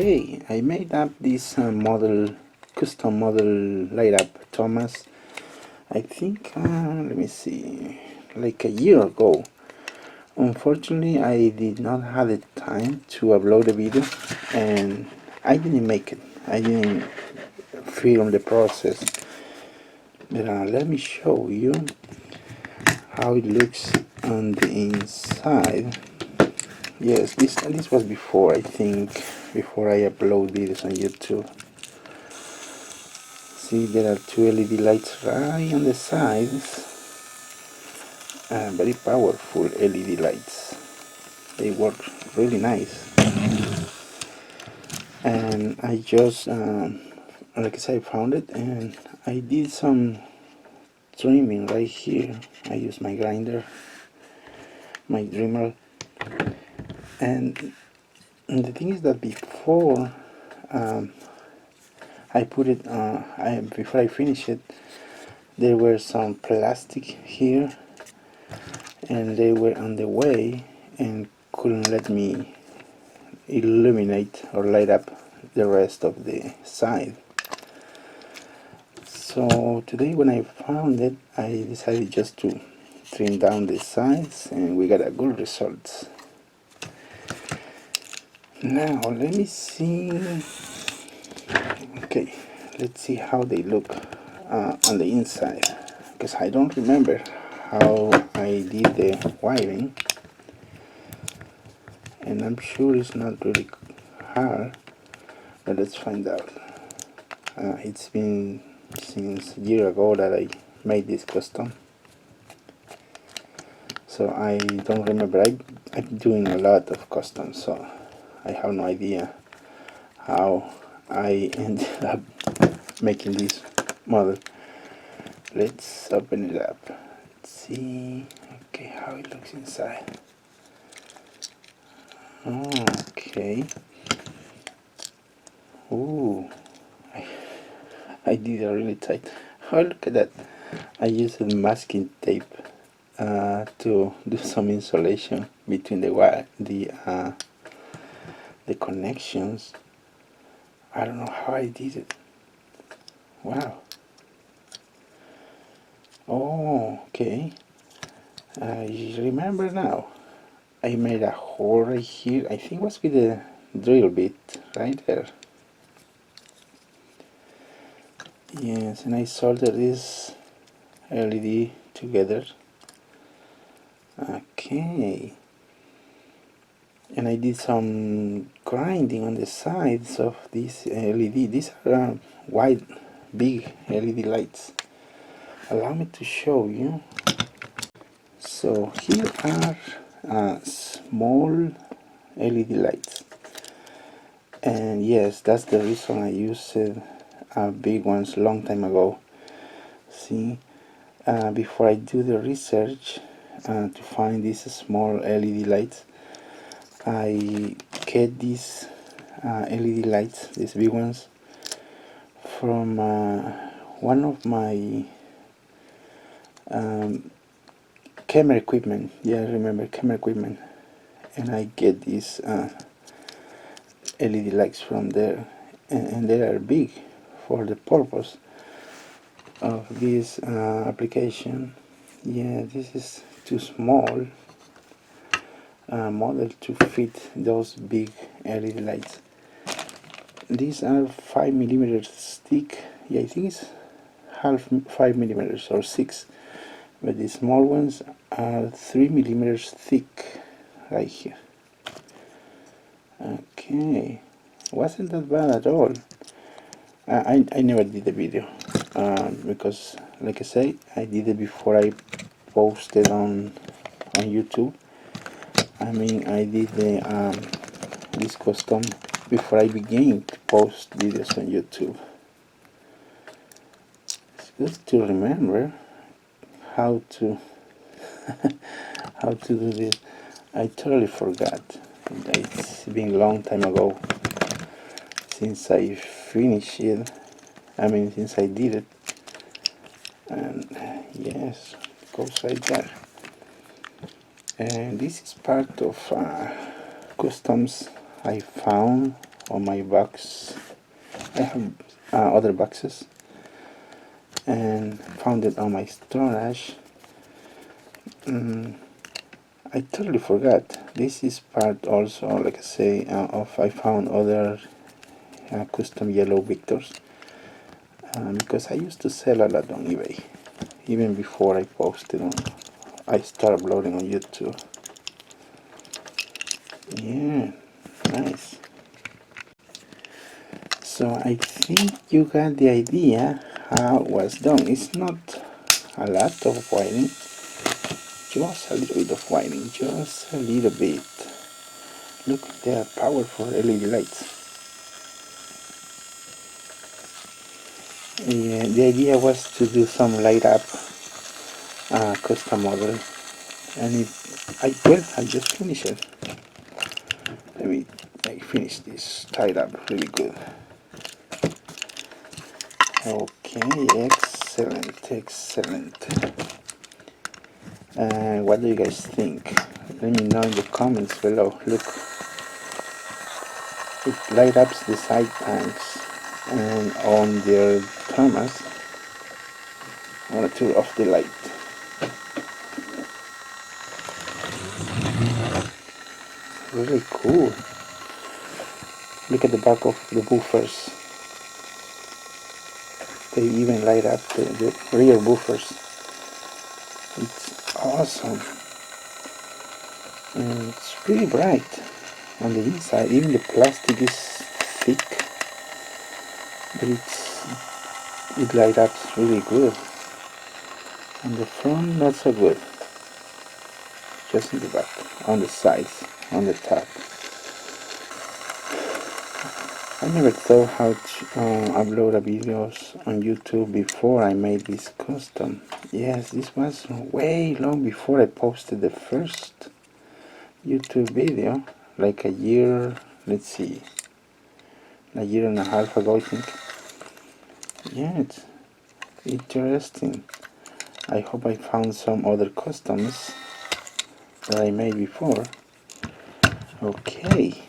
Okay, I made up this custom model light up Thomas. I think, let me see, like a year ago. Unfortunately, I did not have the time to upload a video, and I didn't make it. I didn't film the process. But let me show you how it looks on the inside. Yes, this was before, I think, before I upload videos on YouTube. See, there are two LED lights right on the sides. Very powerful LED lights. They work really nice. And I just, like I said, I found it, and I did some trimming right here. I used my grinder, my Dremel. And the thing is that before I put it, before I finish it, there were some plastic here, and they were on the way and couldn't let me illuminate or light up the rest of the side. So today when I found it, I decided just to trim down the sides, and we got a good result. Now let me see. Okay, let's see how they look on the inside, because I don't remember how I did the wiring, and I'm sure it's not really hard, but let's find out. It's been since a year ago that I made this custom, so I don't remember. I'm doing a lot of customs, so I have no idea how I ended up making this model. Let's open it up. Let's see. Okay, how it looks inside. Okay. Ooh, I did it really tight. Oh, look at that. I used masking tape to do some insulation between the connections. I don't know how I did it. Wow. Oh, okay. I remember now. I made a hole right here. I think it was with a drill bit right there. Yes, and I soldered this LED together. Okay. And I did some grinding on the sides of this LED. These are wide, big LED lights. Allow me to show you. So here are small LED lights, and yes, that's the reason I used big ones long time ago. See, before I do the research to find these small LED lights, I get these LED lights, these big ones, from one of my camera equipment. Yeah, I remember camera equipment, and I get these LED lights from there, and they are big for the purpose of this application. Yeah, this is too small model to fit those big LED lights. These are 5mm thick. Yeah, I think it's half 5mm or 6, but the small ones are 3mm thick right here. Okay, wasn't that bad at all. I never did the video because, like I say, I did it before I posted on YouTube. I mean, I did this custom before I began to post videos on YouTube. It's good to remember how to how to do this. I totally forgot. It's been a long time ago since I finished it. I mean, since I did it. And yes, it goes right there. And this is part of customs I found on my box. I have other boxes, and found it on my storage. I totally forgot. This is part also, like I say, of I found other custom yellow Victors, because I used to sell a lot on eBay, even before I posted on. I started uploading on YouTube. Yeah, nice. So I think you got the idea how it was done. It's not a lot of wiring, just a little bit of wiring, just a little bit. Look, they are powerful LED lights. Yeah, the idea was to do some light up custom model, and I just finished it. Let me finish this tied up really good. Okay, excellent. What do you guys think? Let me know in the comments below. Look, it light up the side tanks, and on their Thomas, I want to turn off the light. Really cool. Look at the back of the buffers. They even light up the rear buffers. It's awesome. And it's really bright on the inside. Even the plastic is thick, but it light up really good. On the front, not so good. Just in the back, on the sides, on the top. I never thought how to upload videos on YouTube before I made this custom. Yes, this was way long before I posted the first YouTube video, like a year, let's see, a year and a half ago, I think. Yeah, it's interesting. I hope I found some other customs that I made before. Okay.